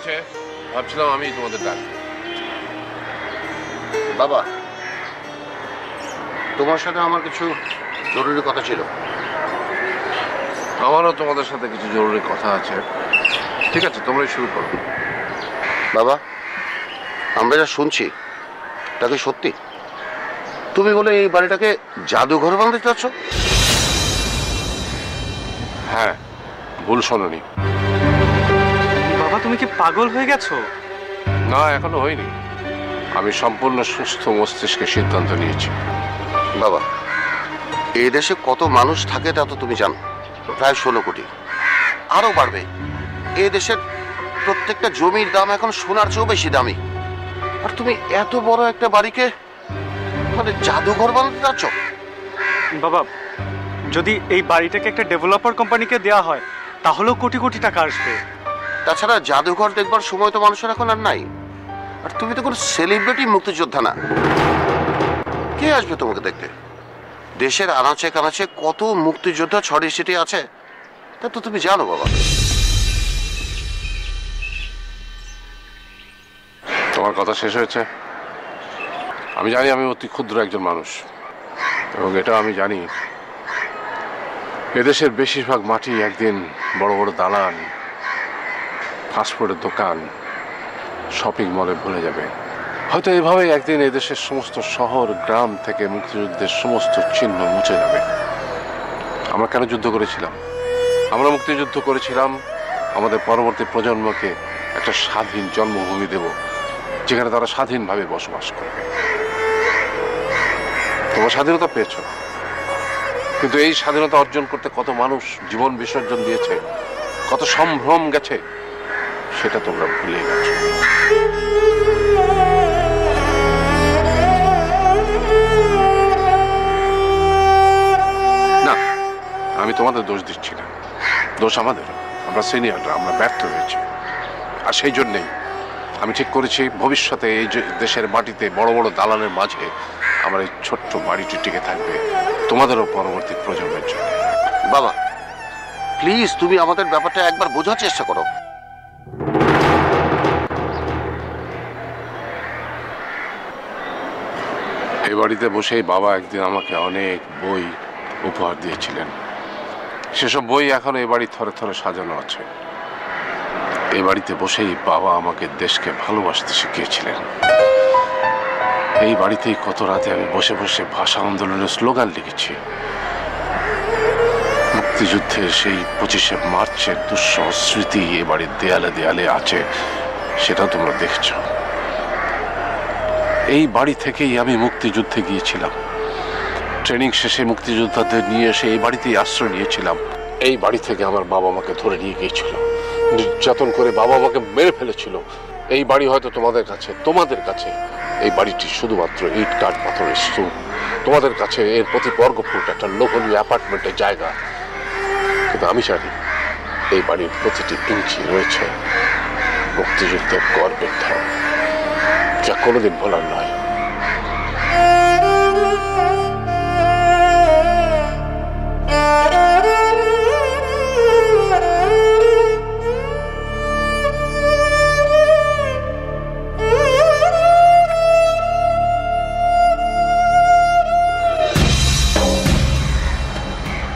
হয়েছে ভাবছিলাম আমি তোমাদের ডাক। বাবা, তোমার সাথে আমার কিছু জরুরি কথা ছিল। আমারও তোমাদের সাথে কিছু জরুরি কথা আছে। ঠিক আছে, তোমরাই শুরু করো। বাবা, আমরা যা শুনছি তা কি সত্যি? তুমি বলে এই বাড়িটাকে জাদুঘর বানাতে চাচ্ছ? হ্যাঁ, ভুল শোনোনি। বাবা, তুমি কি পাগল হয়ে গেছো? না, এখনো হয়নি। আমি সম্পূর্ণ সুস্থ মস্তিষ্কে সিদ্ধান্ত নিয়েছি। বাবা, এই দেশে কত মানুষ থাকে তা তো তুমি জানো, প্রায় 16 কোটি। আরো বাড়বে। এই দেশের প্রত্যেকটা জমির দাম এখন সোনার চেয়েও বেশি দামি। আর তুমি এত বড় একটা বাড়িকে মানে জাদুঘর বানাতে চাচ্ছ? বাবা, যদি এই বাড়িটাকে একটা ডেভেলপার কোম্পানিকে দেওয়া হয় তাহলেও কোটি কোটি টাকা আসবে। তাছাড়া জাদুঘর দেখবার সময় তো মানুষের এখন আর নাই। আর তুমি তো কোনো সেলিব্রিটি মুক্তিযোদ্ধা না, কে আসবে তোমাকে দেখতে? দেশের আনাচে কানাচে কত মুক্তিযোদ্ধা ছড়িয়ে ছিটিয়ে আছে, তা তো তুমি জানো বাবা। তোমার কথা শেষ হয়েছে? আমি জানি আমি অতি ক্ষুদ্র একজন মানুষ, এবং এটা আমি জানি এদেশের বেশিরভাগ মাটি একদিন বড় বড় দালান, ফাস্টফুডের দোকান, শপিং মলে ভুলে যাবে। হয়তো এভাবেই একদিন এদেশের সমস্ত শহর গ্রাম থেকে মুক্তিযুদ্ধের সমস্ত চিহ্ন মুছে যাবে। আমরা কেন যুদ্ধ করেছিলাম? আমরা মুক্তিযুদ্ধ করেছিলাম আমাদের পরবর্তী প্রজন্মকে একটা স্বাধীন জন্মভূমি দেব, যেখানে তারা স্বাধীনভাবে বসবাস করবে। তোমরা স্বাধীনতা পেয়েছ, কিন্তু এই স্বাধীনতা অর্জন করতে কত মানুষ জীবন বিসর্জন দিয়েছে, কত সম্ভ্রম গেছে, সেটা তোমরা ভুলে গেছো। না, আমি তোমাদের দোষ দিচ্ছি না, দোষ আমাদের। আমরা সিনিয়ররা, আমরা ব্যর্থ হয়েছি। আর সেই জন্যেই আমি ঠিক করেছি ভবিষ্যতে এই যে দেশের মাটিতে বড় বড় দালানের মাঝে আমার এই ছোট্ট বাড়িটি টিকে থাকবে তোমাদেরও পরবর্তী প্রজন্মের জন্য। বাবা প্লিজ, তুমি আমাদের ব্যাপারটা একবার বোঝার চেষ্টা করো। এই বাড়িতে বসেই বাবা একদিন আমাকে অনেক বই উপহার দিয়েছিলেন। সেসব বই এখন এই বাড়ি থরে থরে সাজানো আছে। এই বাড়িতে বসেই বাবা আমাকে দেশকে ভালোবাসতে শিখিয়েছিলেন। এই বাড়িতেই কত রাতে আমি বসে বসে ভাষা আন্দোলনের স্লোগান লিখেছি। মুক্তিযুদ্ধের সেই 25শে মার্চের দুঃসহ স্মৃতি এ বাড়ির দেয়ালে দেয়ালে আছে, সেটা তোমরা দেখছ। এই বাড়ি থেকেই আমি মুক্তিযুদ্ধে গিয়েছিলাম। ট্রেনিং শেষে মুক্তিযোদ্ধাদের নিয়ে এসে এই বাড়িতেই আশ্রয় নিয়েছিলাম। এই বাড়ি থেকে আমার বাবা আমাকে ধরে নিয়ে গিয়েছিল, নির্যাতন করে বাবা আমাকে মেরে ফেলেছিল। এই বাড়ি হয়তো তোমাদের কাছে এই বাড়িটি শুধুমাত্র ইট কাঠ পাথরের স্তূপ, তোমাদের কাছে এর প্রতি বর্গফুট একটা লোভনীয় অ্যাপার্টমেন্টের জায়গা। কিন্তু আমি জানি এই বাড়ির প্রতিটি ইঞ্চি রয়েছে মুক্তিযুদ্ধের গর্বের ধন, যা কোনোদিন ভোলার নয়।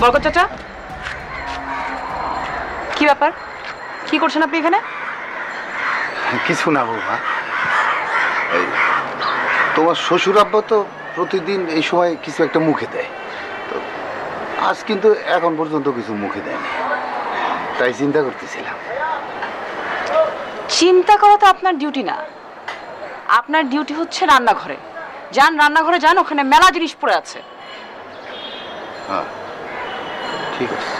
বরকত চাচা, কি ব্যাপার? কি করছেন আপনি এখানে? কিছু না বাবা, তোমার শ্বশুর আব্বা তো প্রতিদিন এই সময় কিছু একটা মুখে দেয়, তো আজ কিন্তু এখন পর্যন্ত কিছু মুখে দেয়নি, তাই চিন্তা করতেছিলাম। চিন্তা করা তো আপনার ডিউটি না। আপনার ডিউটি হচ্ছে রান্নাঘরে যান, রান্নাঘরে যান, ওখানে মেলা জিনিস পড়ে আছে। হ্যাঁ ঠিক আছে।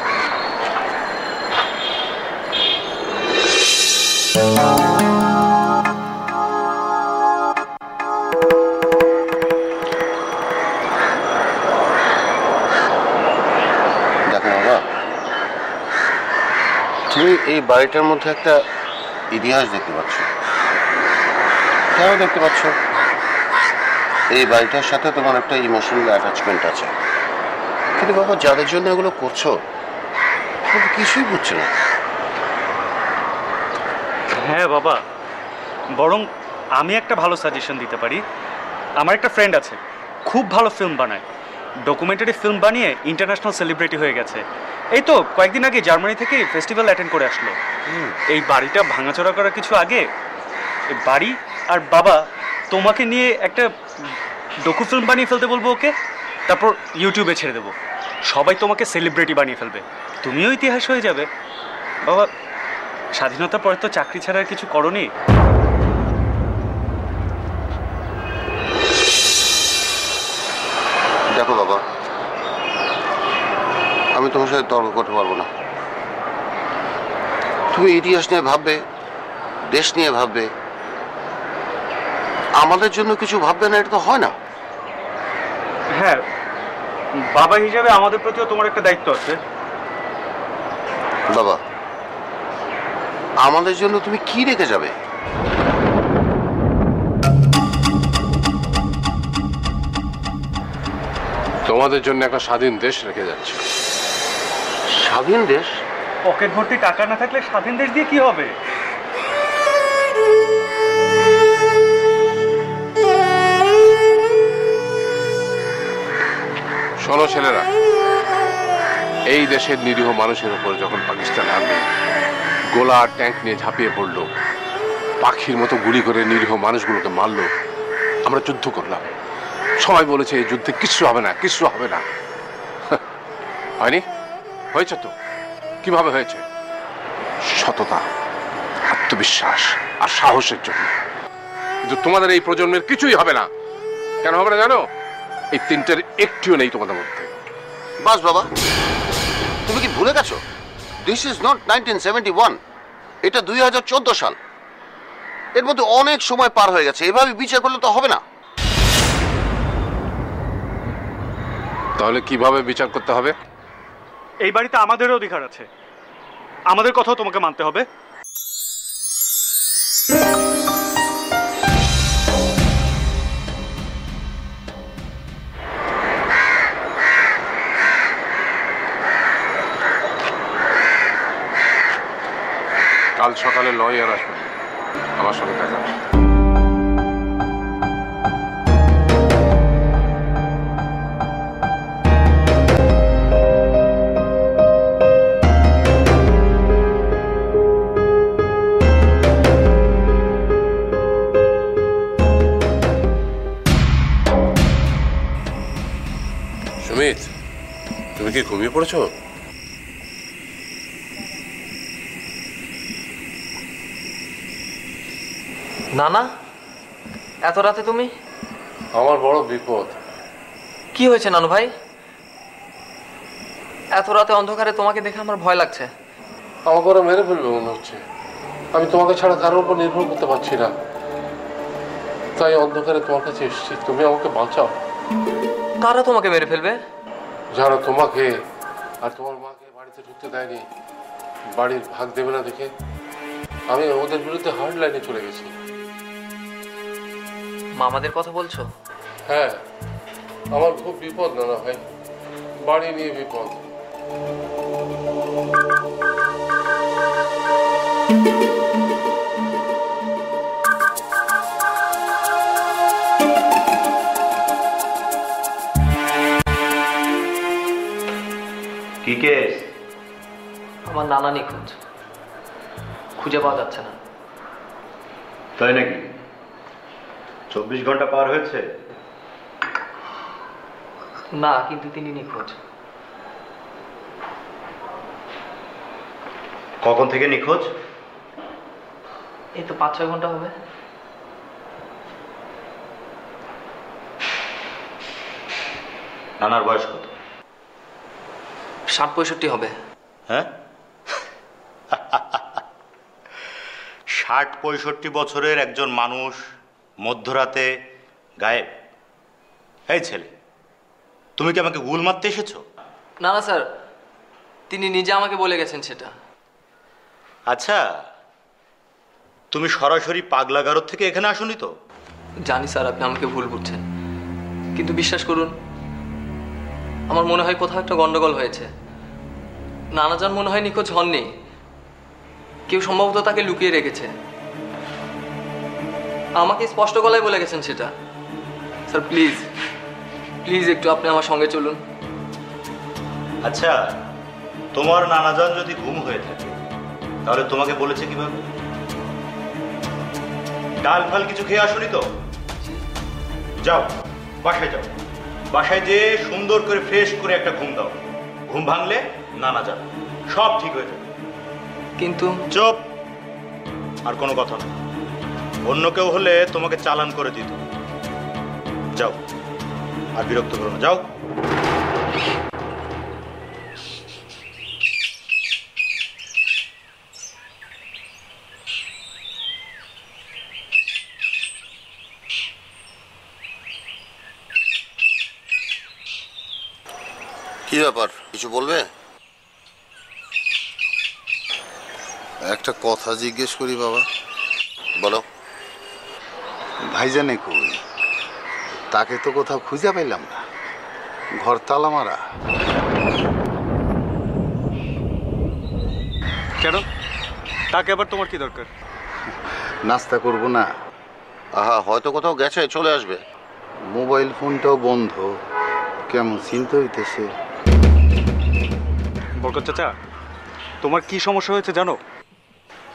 দেখো বাবা, তুমি এই বাড়িটার মধ্যে একটা ইতিহাস দেখতে পাচ্ছ। কেন দেখতে পাচ্ছ? এই বাড়িটার সাথে তোমার একটা ইমোশনাল অ্যাটাচমেন্ট আছে। কিন্তু বাবা, যাদের জন্য এগুলো করছো কিছুই বুঝছো না। হ্যাঁ বাবা, বরং আমি একটা ভালো সাজেশন দিতে পারি। আমার একটা ফ্রেন্ড আছে, খুব ভালো ফিল্ম বানায়, ডকুমেন্টারি ফিল্ম বানিয়ে ইন্টারন্যাশনাল সেলিব্রিটি হয়ে গেছে। এই তো কয়েকদিন আগে জার্মানি থেকে ফেস্টিভ্যাল অ্যাটেন্ড করে আসলো। এই বাড়িটা ভাঙাচোরা করার কিছু আগে এই বাড়ি আর বাবা তোমাকে নিয়ে একটা ডকু ফিল্ম বানিয়ে ফেলতে বলবো ওকে, তারপর ইউটিউবে ছেড়ে দেবো, সবাই তোমাকে সেলিব্রিটি বানিয়ে ফেলবে, তুমিও ইতিহাস হয়ে যাবে। বাবা, স্বাধীনতার পরে তো চাকরি ছাড়া আর কিছু করনি। দেখো বাবা, আমি তোমার সাথে তর্ক করতে পারবো না। তুমি ইতিহাস নিয়ে ভাববে, দেশ নিয়ে ভাববে, আমাদের জন্য কিছু ভাববে না, এটা তো হয় না। হ্যাঁ, বাবা হিসাবে আমাদের প্রতিও তোমার একটা দায়িত্ব আছে। বাবা, আমাদের জন্য তুমি কি রেখে যাবে? তোমাদের জন্য একটা স্বাধীন দেশ রেখে যাচ্ছে। স্বাধীন দেশ? পকেট ভর্তি টাকা না থাকলে স্বাধীন দেশ দিয়ে কি হবে? শোনো ছেলেরা, এই দেশের নিরীহ মানুষের উপর যখন পাকিস্তান আর্মি গোলা আর ট্যাঙ্ক নিয়ে ঝাঁপিয়ে পড়লো, পাখির মতো গুলি করে নিরীহ মানুষগুলোকে মারলো, আমরা যুদ্ধ করলাম। সবাই বলেছে এই যুদ্ধে কিচ্ছু হবে না, কিচ্ছু হবে না। হয়নি? হয়েছে তো। কিভাবে হয়েছে? সততা, আত্মবিশ্বাস আর সাহসের জন্য। কিন্তু তোমাদের এই প্রজন্মের কিছুই হবে না। কেন হবে না জানো? এই তিনটের একটিও নেই তোমাদের মধ্যে। বাস বাবা, তুমি কি ভুলে গেছো? দিস ইজ নট 1971, এটা 2014 সাল। এর মধ্যে অনেক সময় পার হয়ে গেছে, এভাবে বিচার করলে তো হবে না। তাহলে কিভাবে বিচার করতে হবে? এই বাড়িতে আমাদেরও অধিকার আছে, আমাদের কথাও তোমাকে মানতে হবে। কাল সকালে লয়ার আসবে, আমার সঙ্গে দেখা। সুমিত, তুমি কি ঘুমিয়ে পড়েছো? না না, এত রাতে তুমি? আমার বড় বিপদ। কি হয়েছে নানু ভাই? এত রাতে অন্ধকারে তোমাকে দেখে আমার ভয় লাগছে। আমাকে ওরা মেরে ফেলবে মনে হচ্ছে। আমি তোমাকে ছাড়া কারোর উপর নির্ভর করতে পারছি না, তাই অন্ধকারে তোমার কাছে এসেছি। তুমি আমাকে বাঁচাও। কারা তোমাকে মেরে ফেলবে? যারা তোমাকে আর তোমার মাকে বাড়িতে ঢুকতে দেয়নি, বাড়ির ভাগ দেবে না দেখে আমি ওদের বিরুদ্ধে হার্ড লাইনে চলে গেছি। মামাদের কথা বলছো? হ্যাঁ, আমার খুব বিপদ নানা ভাই, বাড়ি নিয়ে বিপদ। কি কেস? আমার নানা নিখোঁজ, খুঁজে পাওয়া যাচ্ছে না। তাই নাকি? 24 ঘন্টা পার হয়েছে? না, কিন্তু তিনি নিখোঁজ। কখন থেকে নিখোঁজ? এই তো 5-6 ঘন্টা হবে। নানার বয়স কত? 60-65 হবে। হ্যাঁ, 60-65 বছরের একজন মানুষ মধ্যরাতে গায়েব। এই ছেলে, তুমি কি আমাকে গুল মারতে এসেছো? না না স্যার, তিনি নিজে আমাকে বলে গেছেন সেটা। আচ্ছা, তুমি সরাসরি পাগলাগারদ থেকে এখানে আসোনি তো? জানি স্যার, আপনি আমাকে ভুল বুঝছেন, কিন্তু বিশ্বাস করুন, আমার মনে হয় কোথাও একটা গন্ডগোল হয়েছে। নানাজান মনে হয় নিখোঁজ হননি, কেউ সম্ভবত তাকে লুকিয়ে রেখেছে। আমাকে স্পষ্ট গলায় বলে গেছেন সেটা। স্যার প্লিজ প্লিজ একটু আপনি আমার সঙ্গে চলুন। আচ্ছা, তোমার নানাজান যদি ঘুম হয়ে থাকে তাহলে তোমাকে বলেছে কিভাবে? ডাল ফাল কিছু খেয়ে আসুনি তো? যাও বাসায় যাও, বাসায় যেয়ে সুন্দর করে ফ্রেশ করে একটা ঘুম দাও। ঘুম ভাঙলে নানাজান সব ঠিক হয়ে যাবে। কিন্তু চুপ, আর কোনো কথা না। অন্য কেউ হলে তোমাকে চালান করে দিত। যাও, আর বিরক্ত করো না, যাও। কি ব্যাপার, কিছু বলবে? একটা কথা জিজ্ঞেস করি বাবা। বলো। ভাইজানে কই? তাকে তো কোথাও খুঁজে পেলাম না, ঘর তালা মারা। কেন? তাকে আবার তোমার কি দরকার? নাস্তা করব না? আহা, হয়তো কোথাও গেছে, চলে আসবে। মোবাইল ফোনটাও বন্ধ, কেমন চিন্তা হইতেছে। বরকত চাচা, তোমার কি সমস্যা হয়েছে জানো?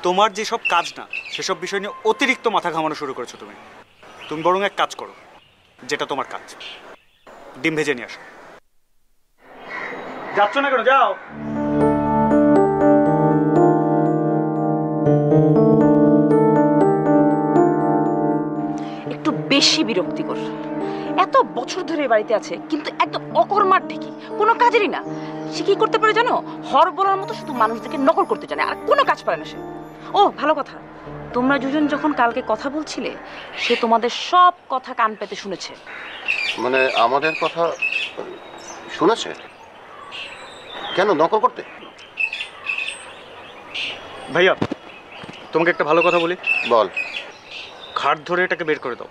তোমার যেসব কাজ না সেসব বিষয় নিয়ে অতিরিক্ত মাথা ঘামানো শুরু করেছো তুমি। তুমি বরং এক কাজ করো, যেটা তোমার কাজ, ডিম ভেজে নিয়ে আসো। যাচ্ছ না কেন? যাও। একটু বেশি বিরক্তিকর। এত বছর ধরে এই বাড়িতে আছে কিন্তু একদম অকর্মার ঠিকই, কোনো কাজেরই না। সে কি করতে পারে জানো? হর বলার মতো শুধু মানুষদেরকে নকল করতে জানে, আর কোনো কাজ পারে না সে। ও ভালো কথা, তোমরা দুজন যখন কালকে কথা বলছিলে সে তোমাদের সব কথা কান পেতে শুনেছে। মানে আমাদের কথা শুনেছে? কেন নকল করতে? ভাইয়া, তোমাকে একটা ভালো কথা বলি। বল। খাট ধরে এটাকে বের করে দাও।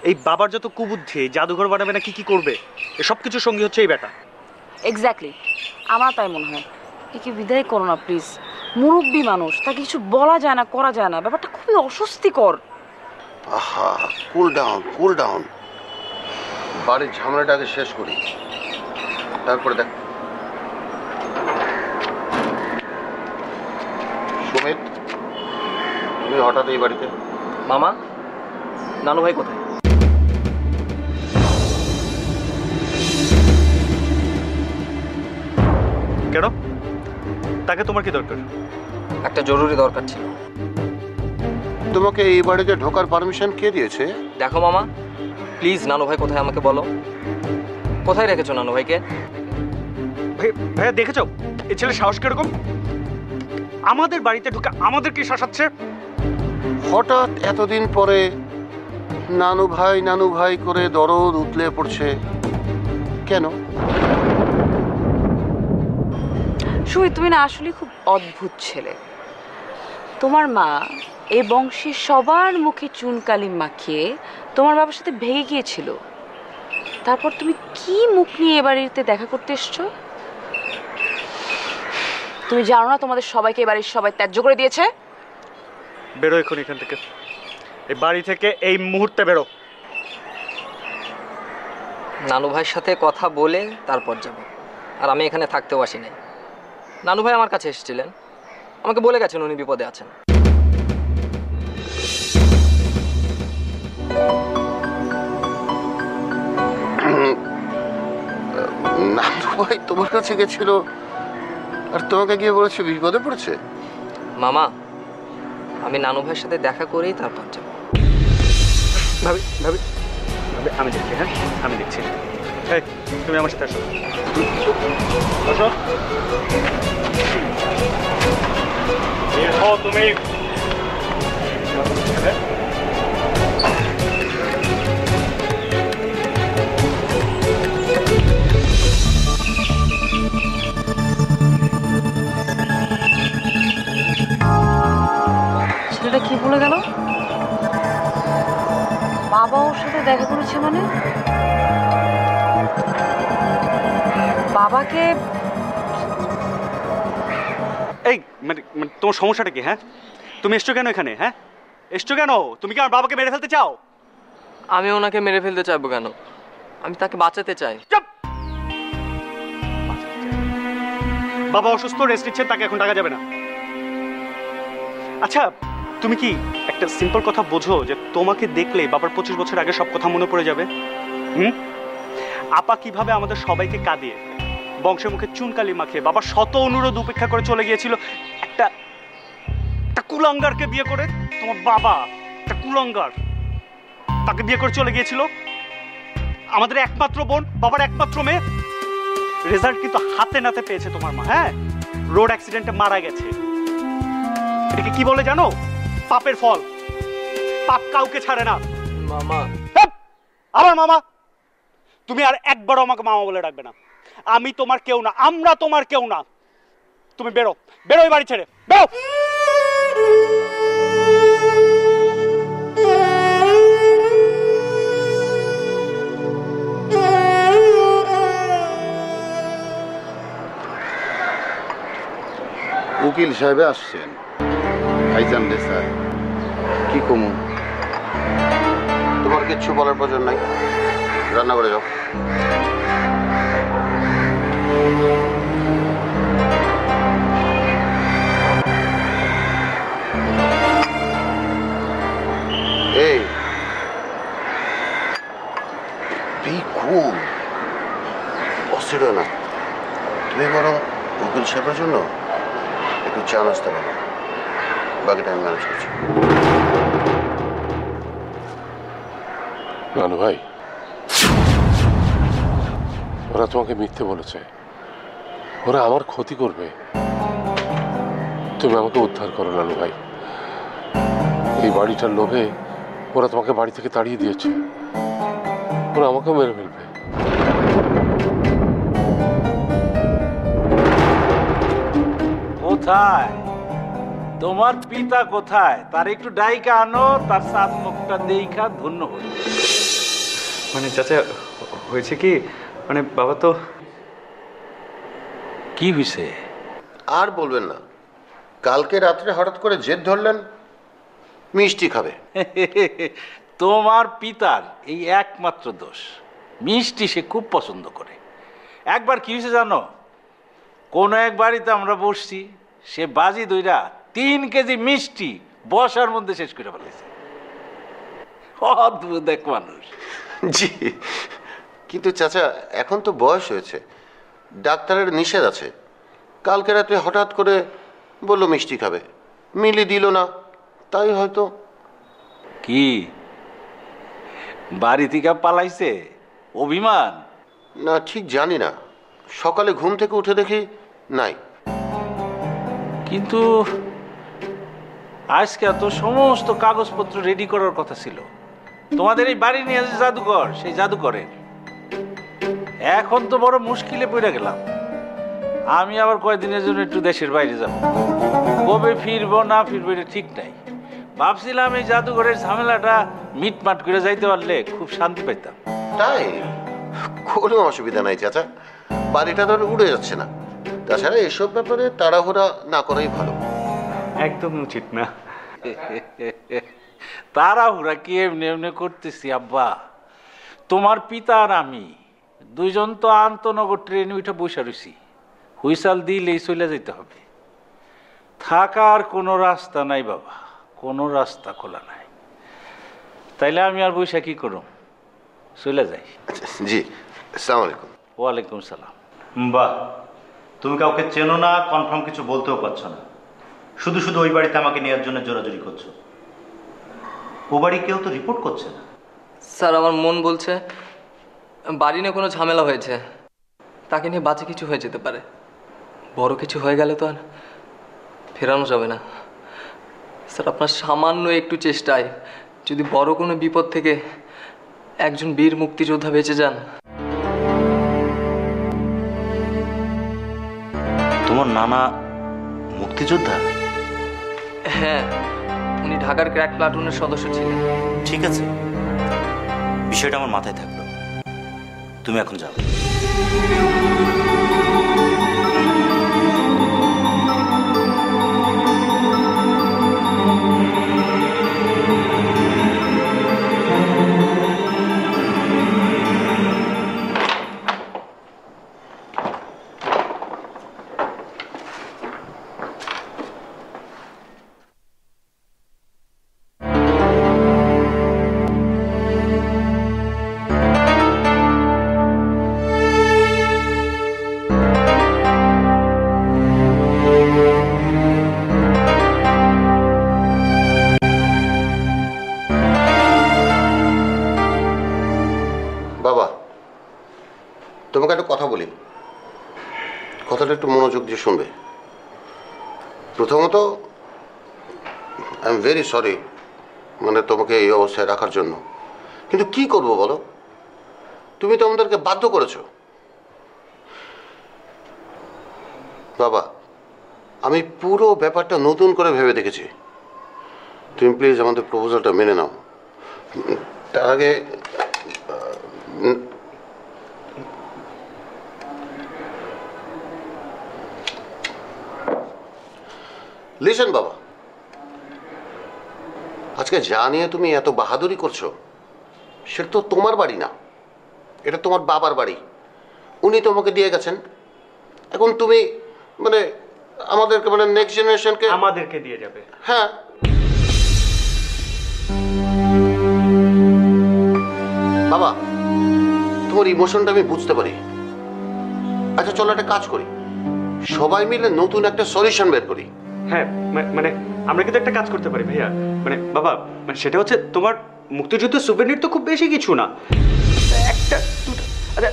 এই বাবার যত কুবুদ্ধি, জাদুঘর বানাবে না কি কি করবে, এসব কিছুর সঙ্গী হচ্ছে এই বেটা। এক্স্যাক্টলি, আমার তাই মনে হয়। একে বিদায় করো না প্লিজ। মুরব্বী মানুষ, তাকে কিছু বলা যায় না, করা যায় না, ব্যাপারটা খুবই অস্বস্তিকর। আহা, কুল ডাউন, কুল ডাউন। বাড়ির ঝামেলাটাকে শেষ করি, তারপরে দেখ। সুমিত, তুমি হঠাৎ এই বাড়িতে? মামা, নানু ভাই কোথায়? কেন? তাকে তোমার কি দরকার? একটা জরুরি দরকার ছিল। তোমাকে এই বাড়িতে ঢোকার পারমিশন কে দিয়েছে? দেখো মামা, প্লিজ নানু ভাই কোথায় আমাকে বলো। কোথায় রেখেছো নানু ভাইকে? ভাইয়া দেখেছো এই ছেলে সাহস কিরকম? আমাদের বাড়িতে ঢুকে আমাদেরকে শাসাচ্ছে। হঠাৎ এতদিন পরে নানু ভাই করে দরদ উতলে পড়ছে কেন? সুই, তুমি না আসলে খুব অদ্ভুত ছেলে। তোমার মা এই বংশের সবার মুখে চুনকালি মাখিয়ে তোমার বাবার সাথে ভেগে গিয়েছিল। তারপর তুমি কি মুখ নিয়ে এ বাড়িতে দেখা করতে এসছো? তুমি জানো না তোমাদের সবাইকে এ বাড়ির সবাই ত্যায্য করে দিয়েছে? বেরো এখন এখান থেকে, এই বাড়ি থেকে এই মুহূর্তে বেরো। নানু ভাইয়ের সাথে কথা বলে তারপর যাব। আর আমি এখানে থাকতেও আসি নাই। নানু ভাই আমার কাছে এসেছিলেন, আমাকে বলে গেছেন উনি বিপদে আছেন। নানু ভাই তোমার কাছে গেছিল আর তোমাকে গিয়ে বলেছে বিপদে পড়েছে? মামা, আমি নানু ভাইয়ের সাথে দেখা করেই তারপর যাব। ভাবি ভাবি ভাবি, আমি দেখছি। হ্যাঁ, আমি দেখছি। এই, তুমি আমার সাথে আসো। আসো। বের হও তুমি। ছেলেটা কি বলে গেল? বাবা ওর সাথে দেখা করেছে মানে? বাবাকে? এই মানে তোমার সমস্যাটা কি? হ্যাঁ, তুমি এসছো কেন এখানে? হ্যাঁ, এসছো কেন? তুমি কি আমার বাবাকে মেরে ফেলতে চাও? আমি ওনাকে মেরে ফেলতে চাইবো কেন? আমি তাকে বাঁচাতে চাই। চুপ! বাবা অসুস্থ, রেস্ট নিচ্ছেন, তাকে এখন ডাকা যাবে না। আচ্ছা, তুমি কি একটা সিম্পল কথা বোঝো যে তোমাকে দেখলে বাবার 25 বছর আগে সব কথা মনে পড়ে যাবে? আপা কিভাবে আমাদের সবাইকে কাঁদিয়ে বংশের মুখে চুনকালি মাখিয়ে বাবার শত অনুরোধ উপেক্ষা করে চলে গিয়েছিল একটা কুলাঙ্গারকে বিয়ে করে। তোমার বাবা একটা কুলাঙ্গার, তাকে বিয়ে করে চলে গিয়েছিল। আমাদের একমাত্র বোন, বাবার একমাত্র মেয়ে, রেজাল্ট কিন্তু হাতে নাতে পেয়েছে তোমার মা। হ্যাঁ, রোড অ্যাক্সিডেন্টে মারা গেছে। এটাকে কি বলে জানো? পাপের ফল। পাপ কাউকে ছাড়ে না। মামা, আমার মামা? তুমি আর একবারও আমাকে মামা বলে ডাকবে না। আমি তোমার কেউ না, আমরা তোমার কেউ না। তুমি বেরো, বেরো এই বাড়ি ছেড়ে, বেরো। উকিল সাহেব আসছেন। ভাইজান রে স্যার, কি কমু? তোমার কিচ্ছু বলার প্রয়োজন নাই, রান্না করে যাও। এই বি কুল, অস্থির না। তুমি বরং উকিল সাহেবের জন্য একটু চা নাস্তা বানাও, বাকিটা আমি ম্যানেজ করছি। নানু ভাই, ওরা তোমাকে মিথ্যে বলেছে, ওরা আমার ক্ষতি করবে। তুমি আমাকে উদ্ধার করো নানু ভাই। এই বাড়িটার লোভে ওরা তোমাকে বাড়ি থেকে তাড়িয়ে দিয়েছে, ওরা আমাকেও মেরে ফেলবে। কোথায় তোমার পিতা? কোথায়? তার একটু ডাইকা আনো, তার সাত মুখটা দেখা ধন্য হল। মানে চাচা, হয়েছে কি, মানে বাবা তো। কি হয়েছে? আর বলবেন না, কালকে রাত্রে হঠাৎ করে জেদ ধরলেন মিষ্টি খাবে। তোমার পিতার এই একমাত্র দোষ, মিষ্টি সে খুব পছন্দ করে। একবার কি হয়েছে জানো? কোনো এক বাড়িতে আমরা বসছি, সে বাজি দইরা 3 কেজি মিষ্টি বসার মধ্যে শেষ করে ফেলেছে। অদ্ভুত এক মানুষ। জি, কিন্তু চাচা এখন তো বয়স হয়েছে, ডাক্তারের নিষেধ আছে। কালকে রাতে হঠাৎ করে বললো মিষ্টি খাবে, মিলি দিল না, তাই হয়তো। কি বাড়ি থেকে পালাইছে? অভিমান? না ঠিক জানি না, সকালে ঘুম থেকে উঠে দেখি নাই। কিন্তু আজকে তো সমস্ত কাগজপত্র রেডি করার কথা ছিল। তোমাদের এই বাড়ি নিয়ে যে জাদুঘর, সেই জাদুঘরের এখন তো বড় মুশকিলে পড়ে গেলাম। আমি আবার কয়েকদিনের জন্য একটু দেশের বাইরে যাব, কবে ফিরবো না ফিরবো এটা ঠিক নাই। ভাবছিলাম এই জাদুঘরের ঝামেলাটা মিটমাট করে যাইতে পারলে খুব শান্তি পাইতাম। তাই কোনো অসুবিধা নাই চাচা, বাড়িটা ধরে উড়ে যাচ্ছে না। তাছাড়া এসব ব্যাপারে তাড়াহুড়া না করাই ভালো। একদমই উচিত না। তাড়াহুড়া কি এমনি এমনি করতেছি আব্বা? তোমার পিতা আর আমি দুইজন তো আন্তনগর ট্রেনে উঠে বসে রয়েছি, হুইসাল দিলেই চলে যেতে হবে। থাকার কোনো রাস্তা নাই বাবা, কোনো রাস্তা খোলা নাই। তাইলে আমি আর বৈশা কি করব? চলে যাই। জি, আসসালামু আলাইকুম। ওয়ালাইকুম সালাম। বাহ, তুমি কাউকে চেনো না, কনফার্ম কিছু বলতেও পারছো না, শুধু শুধু ওই বাড়িতে আমাকে নেওয়ার জন্য জোরাজোরি করছো। ও বাড়ি কেউ তো রিপোর্ট করছে না। স্যার, আমার মন বলছে বাড়ি নিয়ে কোনো ঝামেলা হয়েছে, তাকে নিয়ে বাজে কিছু হয়ে যেতে পারে। বড় কিছু হয়ে গেলে তো আর ফেরানো যাবে না। স্যার, আপনার সামান্য একটু চেষ্টায় যদি বড় কোনো বিপদ থেকে একজন বীর মুক্তিযোদ্ধা বেঁচে যান। তোমার নানা মুক্তিযোদ্ধা? হ্যাঁ, উনি ঢাকার ক্র্যাক প্লাটুনের সদস্য ছিলেন। ঠিক আছে, বিষয়টা আমার মাথায় থাকলো। তুমি এখন যাও। তোমাকে একটা কথা বলি, কথাটা একটু মনোযোগ দিয়ে শুনবে। প্রথমত আই এম ভেরি সরি, মানে তোমাকে এই অবস্থায় রাখার জন্য। কিন্তু কি করব বলো, তুমি তো আমাদেরকে বাধ্য করেছো। বাবা, আমি পুরো ব্যাপারটা নতুন করে ভেবে দেখেছি। তুমি প্লিজ আমাদের প্রপোজালটা মেনে নাও। তার আগে লিসেন বাবা, আজকে যা নিয়ে তুমি এত বাহাদুরি করছো সেটা তো তোমার বাড়ি না, এটা তোমার বাবার বাড়ি। উনি তোমাকে দিয়ে গেছেন। এখন তুমি মানে আমাদেরকে মানে নেক্সট জেনারেশনকে আমাদেরকে দিয়ে যাবে। হ্যাঁ, বাবা তোমার ইমোশনটা আমি বুঝতে পারি। আচ্ছা চলো একটা কাজ করি, সবাই মিলে নতুন একটা সলিউশন বের করি। হ্যাঁ মানে আমরা কিন্তু একটা কাজ করতে পারি ভাইয়া, মানে বাবা, মানে সেটা হচ্ছে তোমার মুক্তিযুদ্ধের সুভেনির তো খুব বেশি কিছু না, একটা দুটো,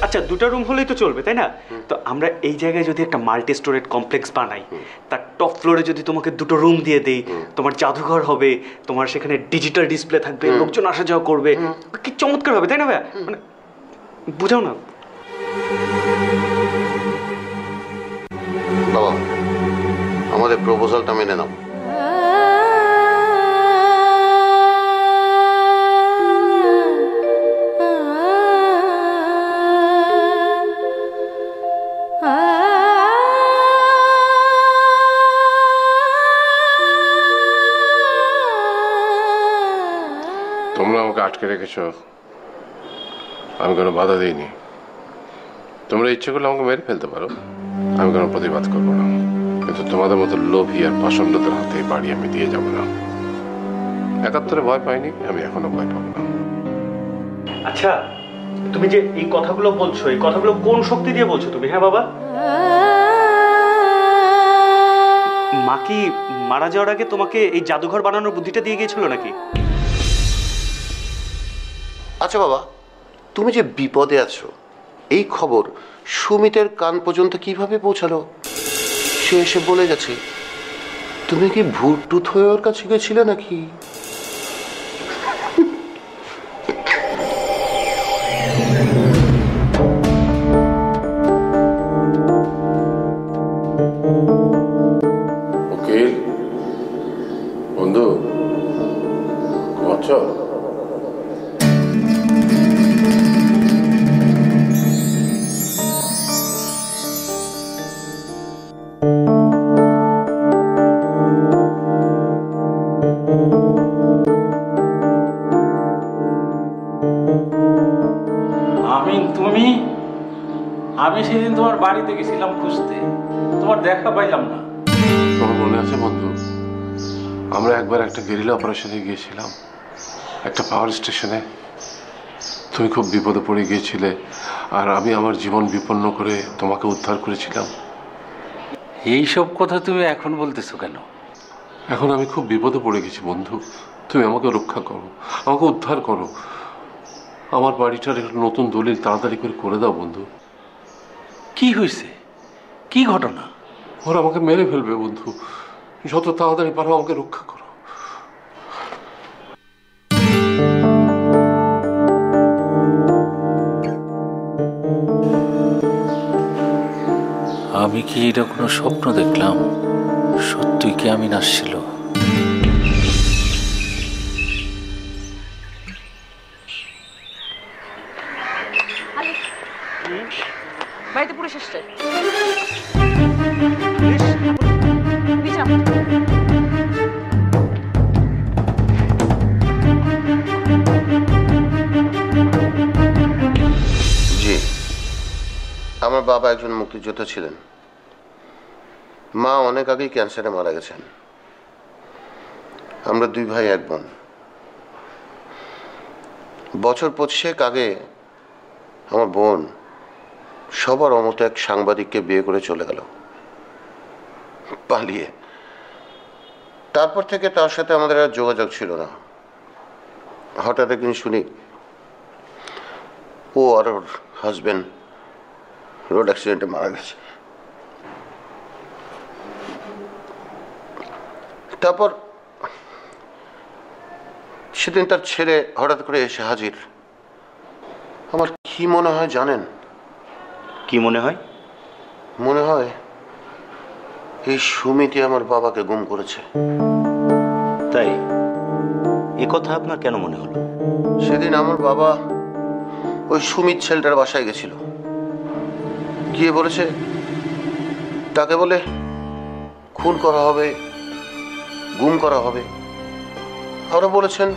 আচ্ছা দুটো রুম হলেই তো চলবে, তাই না? তো আমরা এই জায়গায় যদি একটা মাল্টি স্টোরেজ কমপ্লেক্স বানাই, তার টপ ফ্লোরে যদি তোমাকে দুটো রুম দিয়ে দেই, তোমার জাদুঘর হবে, তোমার সেখানে ডিজিটাল ডিসপ্লে থাকবে, লোকজন আসা যাওয়া করবে, কি চমৎকার হবে, তাই না ভাইয়া? মানে বুঝাও না বাবা, আমাদের প্রপোজালটা মেনে নাও। তোমরা আমাকে আটকে রেখেছ, আমি কোনো বাধা দিইনি। তোমরা ইচ্ছে করলে আমাকে মেরে ফেলতে পারো, আমি কোনো প্রতিবাদ করবো না। কিন্তু তোমাদের মতো লোভী আর পাষণ্ডদের হাতে বাড়ি আমি দিয়ে যাব না। ৭১ ভয় পাইনি, আমি এখনো ভয় পাবো না। আচ্ছা তুমি যে এই কথাগুলো বলছো, এই কথাগুলো কোন শক্তি দিয়ে বলছো তুমি? হ্যাঁ বাবা, মা কি মারা যাওয়ার আগে তোমাকে এই জাদুঘর বানানোর বুদ্ধিটা দিয়ে গিয়েছিল নাকি? আচ্ছা বাবা, তুমি যে বিপদে আছো এই খবর সুমিতের কান পর্যন্ত কিভাবে পৌঁছালো? সে এসে বলে গেছে। তুমি কি ভূত টুত হয়ে ওর কাছে গেছিলে নাকি? উকিল বন্ধু, ঘুমাচ্ছ? আমি সেদিন তোমার বাড়িতে গেছিলাম খুঁজতে, তোমার দেখা পাইলাম না। তোমার মনে আছে বন্ধু, আমরা একবার একটা গেরিলা অপারেশনে গিয়েছিলাম, একটা পাওয়ার স্টেশনে। তুমি খুব বিপদে পড়ে গিয়েছিলে, আর আমি আমার জীবন বিপন্ন করে তোমাকে উদ্ধার করেছিলাম। এই সব কথা তুমি এখন বলতেছো কেন? এখন আমি খুব বিপদে পড়ে গেছি বন্ধু, তুমি আমাকে রক্ষা করো, আমাকে উদ্ধার করো। আমার বাড়িটার একটা নতুন দলিল তাড়াতাড়ি করে দাও বন্ধু। কি হয়েছে? কি ঘটনা? ওরা আমাকে মেরে ফেলবে বন্ধু, যত তাড়াতাড়ি পারো আমাকে রক্ষা করো। আমি কি এটা কোনো স্বপ্ন দেখলাম? সত্যি কি আমি আসছিল? বাড়িতে পুলিশ এসছে। জি, আমার বাবা একজন মুক্তিযোদ্ধা ছিলেন। মা অনেক আগেই ক্যান্সারে মারা গেছেন। আমরা 2 ভাই 1 বোন। বছর 25 আগে আমার বোন সবার মতো এক সাংবাদিককে বিয়ে করে চলে গেল পালিয়ে। তারপর থেকে তার সাথে আমাদের আর যোগাযোগ ছিল না। হঠাৎ একদিন শুনি ও আর ওর হাজবেন্ড রোড অ্যাক্সিডেন্টে মারা গেছে। তারপর সেদিন তার ছেলে হঠাৎ করে এসে হাজির। আমার কি মনে হয় জানেন? কি মনে হয়? মনে হয় এই সুমিতি আমার বাবাকে গুম করেছে। তাই? এ কথা আপনার কেন মনে হলো? সেদিন আমার বাবা ওই সুমিত ছেলেটার বাসায় গেছিল, গিয়ে বলেছে তাকে বলে খুন করা হবে, গুম করা হবে। আরো বলেছেন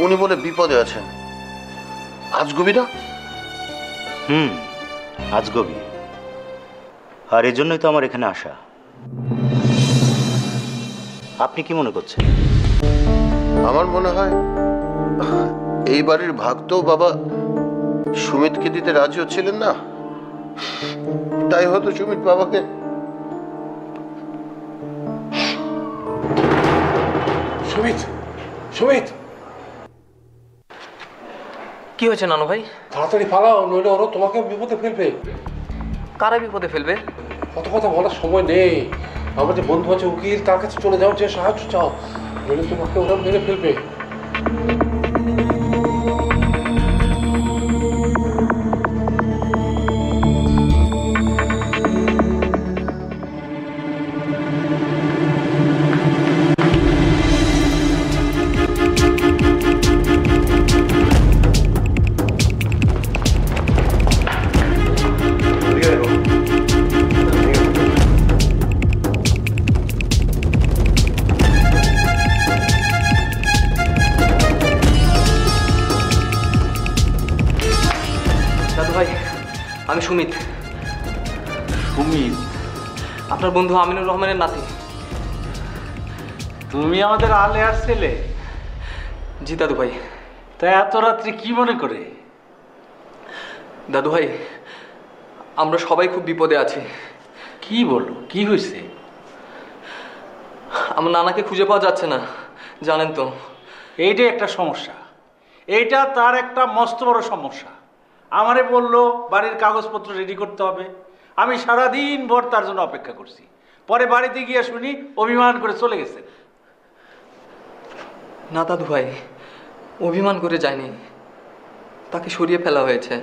উনি বলে বিপদে আছেন। আজগুবি না? আজগবি। আর এজন্যই তো আমার এখানে আসা। আপনি কি মনে করছেন? আমার মনে হয় এই বাড়ির ভাগ তো বাবা সুমিতকে দিতে রাজি হচ্ছিলেন না, তাই হয়তো সুমিত বাবাকে। সুমিত, সুমিত, কি হয়েছে নানু ভাই? তাড়াতাড়ি পালাও, নইলে ওরা তোমাকে বিপদে ফেলবে। কারা বিপদে ফেলবে? কত কথা বলার সময় নেই। আমার যে বন্ধু আছে উকিল, তার কাছে চলে যাও, যে সাহায্য চাও, নইলে তোমাকে ওরা মেরে ফেলবে। দাদু ভাই, আমি সুমিত। সুমিত? আপনার বন্ধু আমিনুর রহমানের নাতি। তুমি আমাদের আলেয়ার ছেলে? জি দাদু ভাই। তা এত রাত্রে কি মনে করে? দাদু ভাই, আমরা সবাই খুব বিপদে আছি। কি বলো, কি হয়েছে? আমার নানাকে খুঁজে পাওয়া যাচ্ছে না, জানেন তো। এইটাই একটা সমস্যা, এইটা তার একটা মস্ত বড় সমস্যা। আমারে বললো বাড়ির কাগজপত্র রেডি করতে হবে। আমি সারাদিন ভর তার জন্য অপেক্ষা করছি। পরে বাড়িতে গিয়ে শুনি অভিমান করে চলে গেছে। না দাদু ভাই, অভিমান করে যায়নি, তাকে সরিয়ে ফেলা হয়েছে।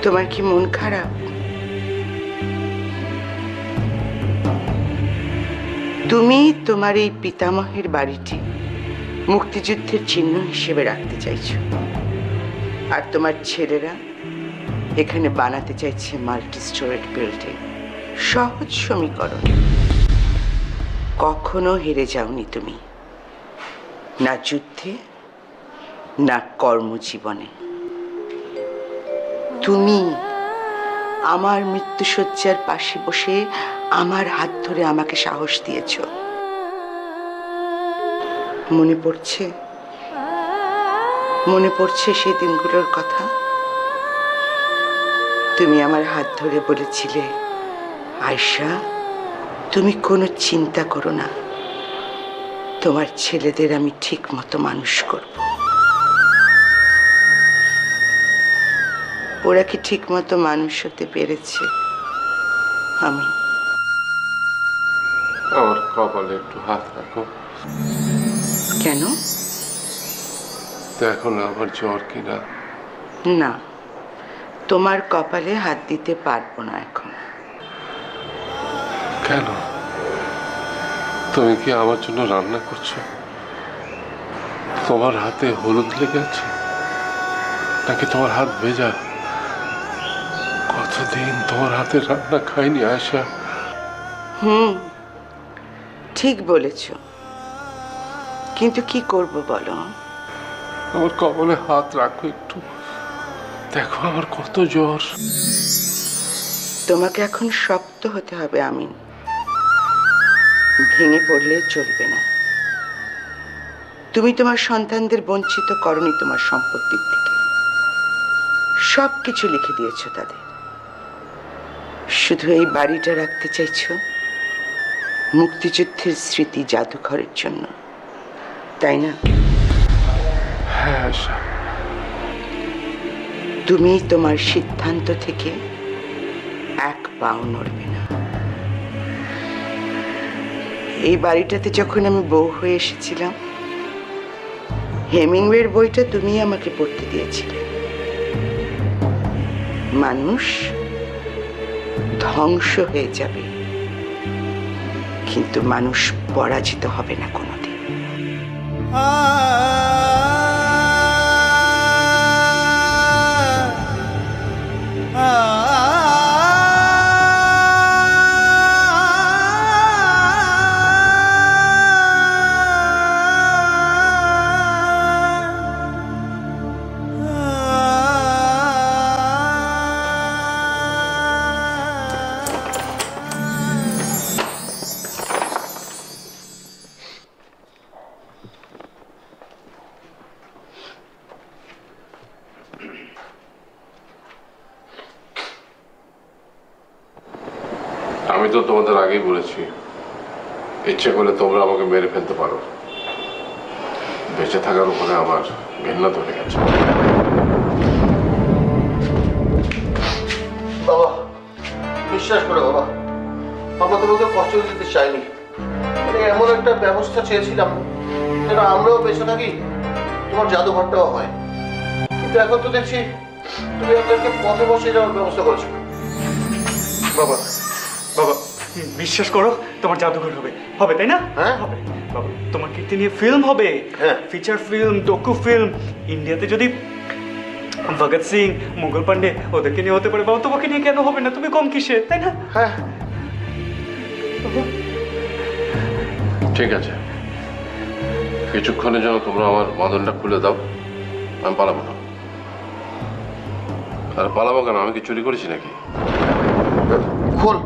তোমার কি মন খারাপ? তুমি তোমার এই পিতামহের বাড়িটি মুক্তিযুদ্ধের চিহ্ন হিসেবে রাখতে চাইছো, আর তোমার ছেলেরা এখানে বানাতে চাইছে মাল্টি স্টোরেড বিল্ডিং। সহজ সমীকরণ। কখনো হেরে যাওনি তুমি, না যুদ্ধে না কর্মজীবনে। তুমি আমার মৃত্যুশয্যার পাশে বসে আমার হাত ধরে আমাকে সাহস দিয়েছ। মনে পড়ছে? মনে পড়ছে সেই দিনগুলোর কথা? তুমি আমার হাত ধরে বলেছিলে, আয়শা তুমি কোনো চিন্তা করো না, তোমার ছেলেদের আমি ঠিক মতো মানুষ করব। ওরা কি ঠিক মতো মানুষ হতে পেরেছে? আমি আমার কপালে একটু হাত রাখো। কেন? দেখো না আমার জ্বর কিনা। না, তোমার কপালে হাত দিতে পারবো না এখন। কেন? তুমি কি আমার জন্য রান্না করছো? তোমার হাতে হলুদ লেগে আছে নাকি তোমার হাত ভেজা? কতদিন তোমার হাতে রান্না খাইনি আয়শা। ঠিক বলেছ, কিন্তু কি করব বলো? আমার কপালে হাত রাখো একটু, দেখো আমার কত জ্বর। তোমাকে এখন শক্ত হতে হবে আমিন, ভেঙে পড়লে চলবে না। তুমি তোমার সন্তানদের বঞ্চিত করনি তোমার সম্পত্তির থেকে, সব কিছু লিখে দিয়েছ তাদের। শুধু এই বাড়িটা রাখতে চাইছো মুক্তিযুদ্ধের স্মৃতি জাদুঘরের জন্য, তাই না? হ্যাঁ আয়শা, তুমি তোমার সিদ্ধান্ত থেকে এক পাও নড়বে না। এই বাড়িটাতে যখন আমি বউ হয়ে এসেছিলাম, হেমিংওয়ের বইটা তুমি আমাকে পড়তে দিয়েছিলে। মানুষ ধ্বংস হয়ে যাবে, কিন্তু মানুষ পরাজিত হবে না কোনোদিন। আমি তো তোমাদের আগেই বলেছি, ইচ্ছে করলে তোমরা আমাকে মেরে ফেলতে পারো। বেঁচে থাকার উপরে আমার ঘৃণা ধরে গেছে। বাবা বিশ্বাস করো বাবা, আমরা তোমাকে কষ্ট দিতে চাইনি। মানে এমন একটা ব্যবস্থা চেয়েছিলাম যেন আমরাও বেঁচে থাকি, তোমার জাদুঘরটাও হয়। কিন্তু এখন তো দেখছি তুমি আমাদেরকে পথে বসে যাওয়ার ব্যবস্থা করেছো। বাবা বাবা বিশ্বাস করো, তোমার জাদুঘর হবে, হবে তাই না? হ্যাঁ হবে বাবা, তোমার কীর্তি নিয়ে ফিল্ম হবে, ফিচার ফিল্ম, ডকু ফিল্ম। ইন্ডিয়াতে যদি ভগৎ সিং, মুঘল পান্ডে ওদেরকে নিয়ে হতে পারে, বাবা তোমাকে নিয়ে কেন হবে না? তুমি কম কিসে, তাই না? হ্যাঁ ঠিক আছে, কিছুক্ষণের জন্য তোমরা আমার বাঁধনটা খুলে দাও, আমি পালাবো না। আর পালাবো কেন? আমি কি চুরি করেছি নাকি? খোল।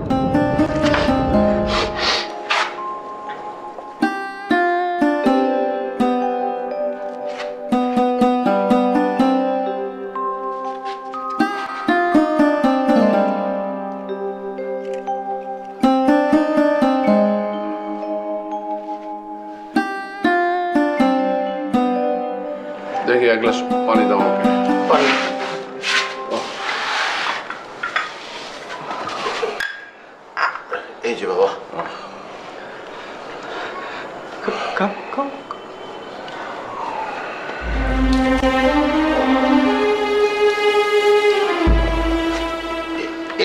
দেখি এক গ্লাস পানি দাও আমাকে। পানি? এই যে বাবা।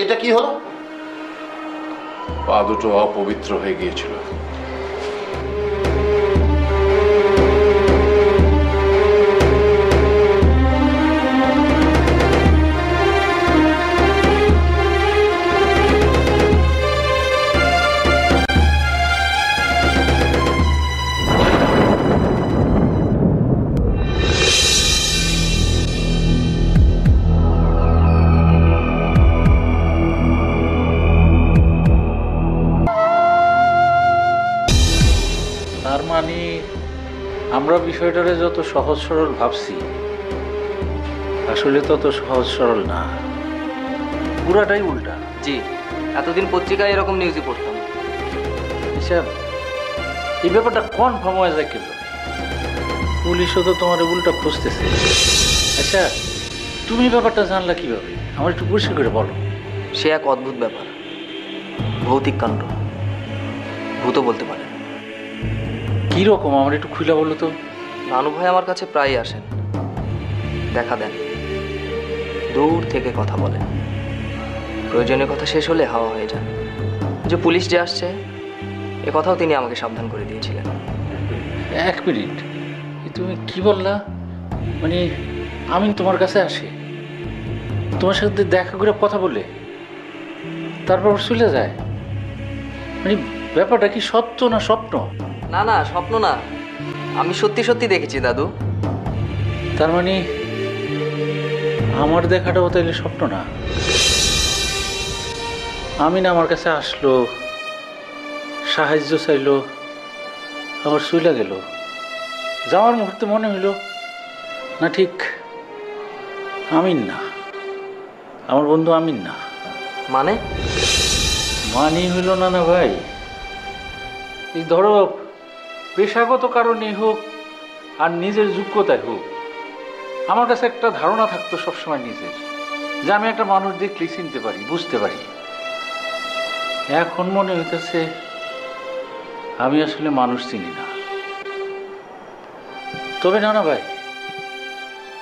এটা কি হলো? পা দুটো অপবিত্র হয়ে গিয়েছিল। মানে আমরা বিষয়টারে যত সহজ সরল ভাবছি, আসলে তত সহজ সরল না, পুরাটাই উল্টা। জি, এতদিন পত্রিকায় এরকম নিউজই পড়তাম। হিসাব এই ব্যাপারটা কনফার্ম হয়ে যায় কিন্তু পুলিশও তো তোমার উল্টা খুঁজতেছে। আচ্ছা, তুমি ব্যাপারটা জানলা কিভাবে? আমার একটু পরিষ্কার করে বলো। সে এক অদ্ভুত ব্যাপার, ভৌতিক কাণ্ড, ভূত বলতে পারে। কীরকম আমার একটু খুলে বলো তো। নানু ভাই আমার কাছে প্রায়ই আসেন, দেখা দেন, দূর থেকে কথা বলেন, প্রয়োজনীয় কথা শেষ হলে হাওয়া হয়ে যান। যে পুলিশ যে আসছে এ কথাও তিনি আমাকে সাবধান করে দিয়েছিলেন। এক মিনিট, তুমি কি বললা? মানে আমি তোমার কাছে আসি, তোমার সাথে দেখা করে কথা বলে তারপর চলে যায়? মানে ব্যাপারটা কি সত্য না স্বপ্ন? না না, স্বপ্ন না, আমি সত্যি সত্যি দেখেছি দাদু। তার মানে আমার দেখাটাও তাইলে স্বপ্ন না? আমি না আমার কাছে আসলো, সাহায্য চাইলো, আবার চলে গেল, যাওয়ার মুহূর্তে মনে হইল না, ঠিক আমিন না, আমার বন্ধু আমিন না। মানে মানি হইল না না ভাই, এই ধরো পেশাগত কারণেই হোক আর নিজের যোগ্যতায় হোক, আমার কাছে একটা ধারণা থাকতো সবসময় নিজের, যে আমি একটা মানুষ দেখলেই চিনতে পারি, বুঝতে পারি। এখন মনে হইতেছে আমি আসলে মানুষ চিনি না। তবে না না ভাই,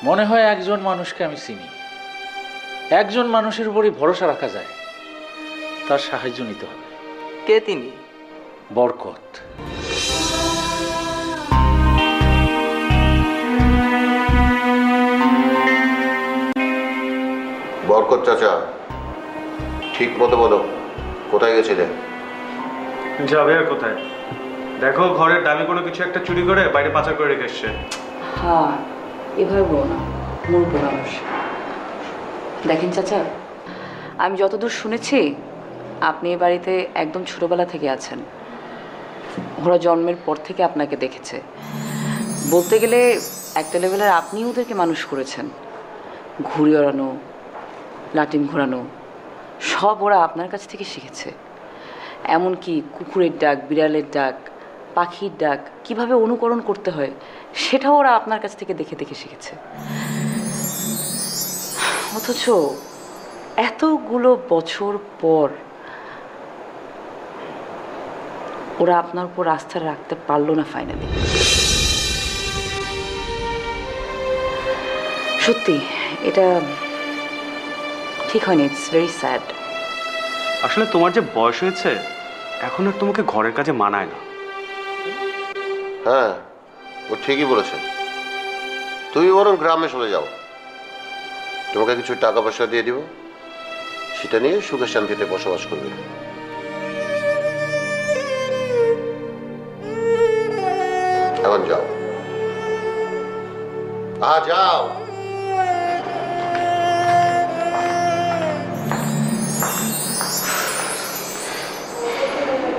মনে হয় একজন মানুষকে আমি চিনি। একজন মানুষের উপরই ভরসা রাখা যায়, তার সাহায্য নিতে হবে। কে তিনি? বরকত। বরকত চাচা, ঠিক মতো বলো, কোথায় গেছিলে? যাবে আর কোথায়? দেখো, ঘরের দামি কোনো কিছু একটা চুরি করে বাইরে পাচার করে রেখে এসছে। হ্যাঁ, এভাবে বলো না, মূর্খ মানুষ। দেখেন চাচা, আমি যতদূর শুনেছি আপনি এ বাড়িতে একদম ছোটবেলা থেকে আছেন। ওরা জন্মের পর থেকে আপনাকে দেখেছে। বলতে গেলে একটা লেভেলের আপনি ওদেরকে মানুষ করেছেন। ঘুড়ি ওড়ানো, লাটিম ঘোরানো সব ওরা আপনার কাছ থেকে শিখেছে। এমনকি কুকুরের ডাক, বিড়ালের ডাক, পাখির ডাক কিভাবে অনুকরণ করতে হয় সেটাও ওরা আপনার কাছ থেকে দেখে দেখে শিখেছে। অথচ এতগুলো বছর পর ওরা আপনার উপর আস্থা রাখতে পারলো না ফাইনালি। সত্যি এটা ঠিক হয়নি। It's very sad. আসলে তোমার যে বয়স হয়েছে, এখন আর তোমাকে ঘরের কাজে মানায় না। হ্যাঁ, ও ঠিকই বলেছে। তুমি বরং গ্রামে চলে যাও, তোমাকে কিছু টাকা পয়সা দিয়ে দিব, সেটা নিয়ে সুখে শান্তিতে বসবাস করবে। এখন যাও, যাও।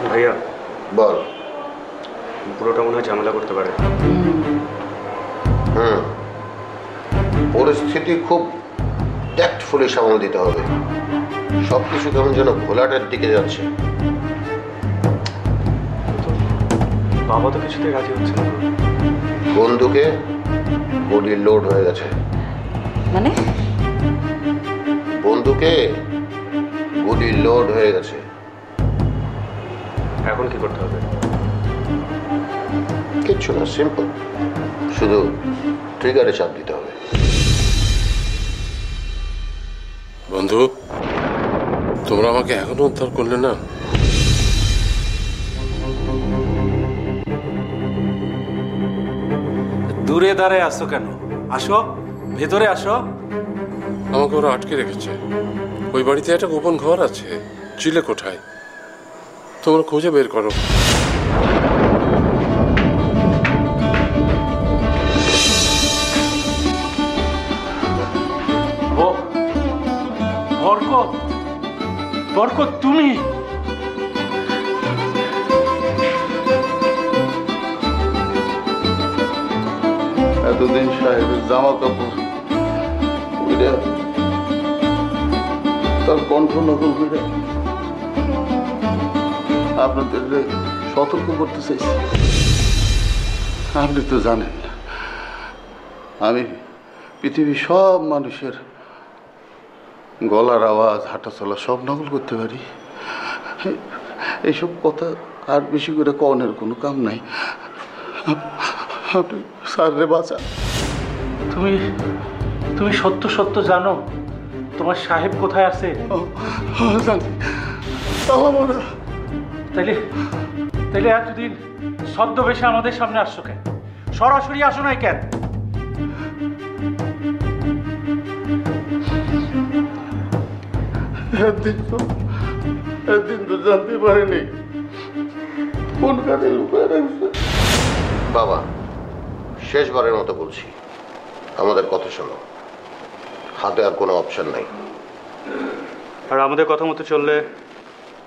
ভাইয়া বল। পুরোটা মনে হয় ঝামেলা করতে পারে। পরিস্থিতি খুব ট্যাক্টফুলি সামাল দিতে হবে। সবকিছু কেমন যেন ঘোলাটার দিকে যাচ্ছে। বাবা তো কিছুতে রাজি হচ্ছে না। বন্দুকে গুলি লোড হয়ে গেছে। মানে? বন্দুকে গুলি লোড হয়ে গেছে। এখন কি করতে হবে? কিচ্ছু না, সিম্পল। শুধু ট্রিগারে চাপ দিতে হবে। বন্ধু, তোমরা আমাকে এখনো উদ্ধার করলে না। দূরে দাঁড়ায় আসো কেন? আসো, ভেতরে আসো। আমাকে ওরা আটকে রেখেছে। ওই বাড়িতে একটা গোপন ঘর আছে, চিলে কোঠায়। তোমরা খুঁজে বের করো। বরকত, বরকত তুমি? এতদিন সাহেবের জামা কাপড় তার কণ্ঠ নকল করে আপনাদের সতর্ক করতে চাইছি। আপনি তো জানেন আমি পৃথিবীর সব মানুষের গলার আওয়াজ, হাঁটা চলা সব নকল করতে পারি। এইসব কথা আর বেশি করে কনের কোনো কাম নাই। আপনি স্যাররে বাঁচান। তুমি তুমি সত্য সত্য জানো তোমার সাহেব কোথায় আছে? জানি। তাইলে তাইলে এতদিন ছদ্মবেশে আমাদের সামনে আসছো কেন? সরাসরি আসো নাই কেন? একদিন তো জানতে পারিনি কোন কাজে লুকিয়ে রাখছে। বাবা, শেষবারের মতো বলছি, আমাদের কথা শোনো। হাতে আর কোনো অপশন নাই। আর আমাদের কথা মতো চললে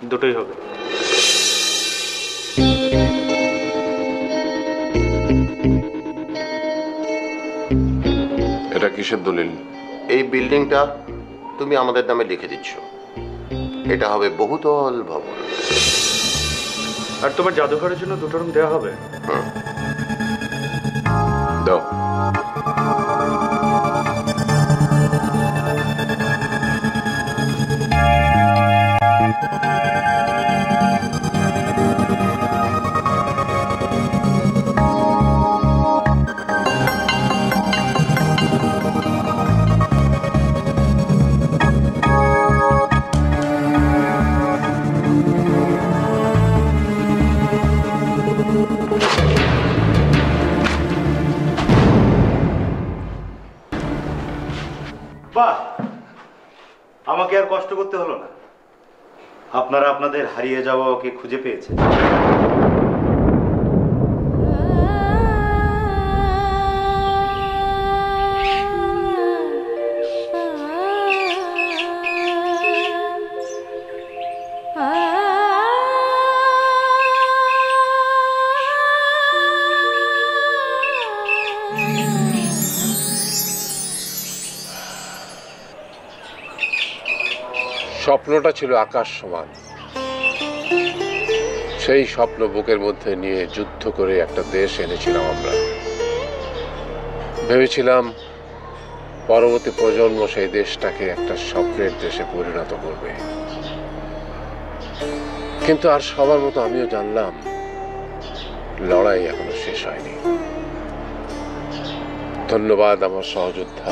দুটোই হবে। এটা কিসের দলিল? এই বিল্ডিংটা তুমি আমাদের নামে লিখে দিচ্ছ। এটা হবে বহুতল ভবন। আর তোমার জাদুঘরের জন্য 2টা রুম দেওয়া হবে? দাও। বাহ, আমাকে আর কষ্ট করতে হলো না। আপনারা আপনাদের হারিয়ে যাওয়াকে খুঁজে পেয়েছেন। স্বপ্নটা ছিল আকাশ সমান। সেই স্বপ্ন বুকের মধ্যে নিয়ে যুদ্ধ করে একটা দেশ এনেছিলাম আমরা। ভেবেছিলাম পরবর্তী প্রজন্ম সেই দেশটাকে একটা স্বপ্নের দেশে পরিণত করবে। কিন্তু আর সবার মতো আমিও জানলাম লড়াই এখনো শেষ হয়নি। ধন্যবাদ আমার সহযোদ্ধা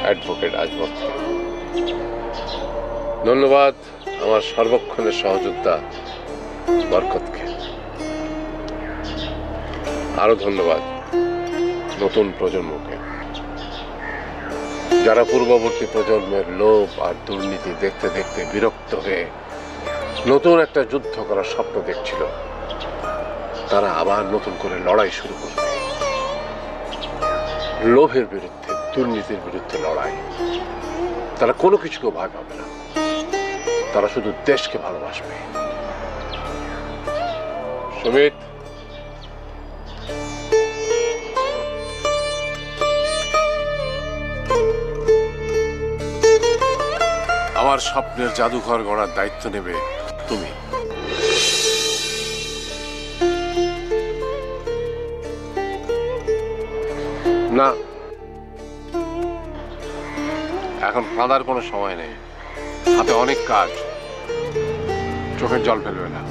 অ্যাডভোকেট আজমতকে। ধন্যবাদ আমার সর্বক্ষণের সহযোদ্ধা বরকতকে। আরো ধন্যবাদ নতুন প্রজন্মকে, যারা পূর্ববর্তী প্রজন্মের লোভ আর দুর্নীতি দেখতে দেখতে বিরক্ত হয়ে নতুন একটা যুদ্ধ করার স্বপ্ন দেখছিল। তারা আবার নতুন করে লড়াই শুরু করবে। লোভের বিরুদ্ধে, দুর্নীতির বিরুদ্ধে লড়াই। তারা কোনো কিছুকে ভয় পাবে না, তারা শুধু দেশকে ভালোবাসবে। সুমিত, আমার স্বপ্নের জাদুঘর গড়ার দায়িত্ব নেবে তুমি। না, এখন কাঁদার কোনো সময় নেই, হাতে অনেক কাজ। চোখের জল ফেলবে না।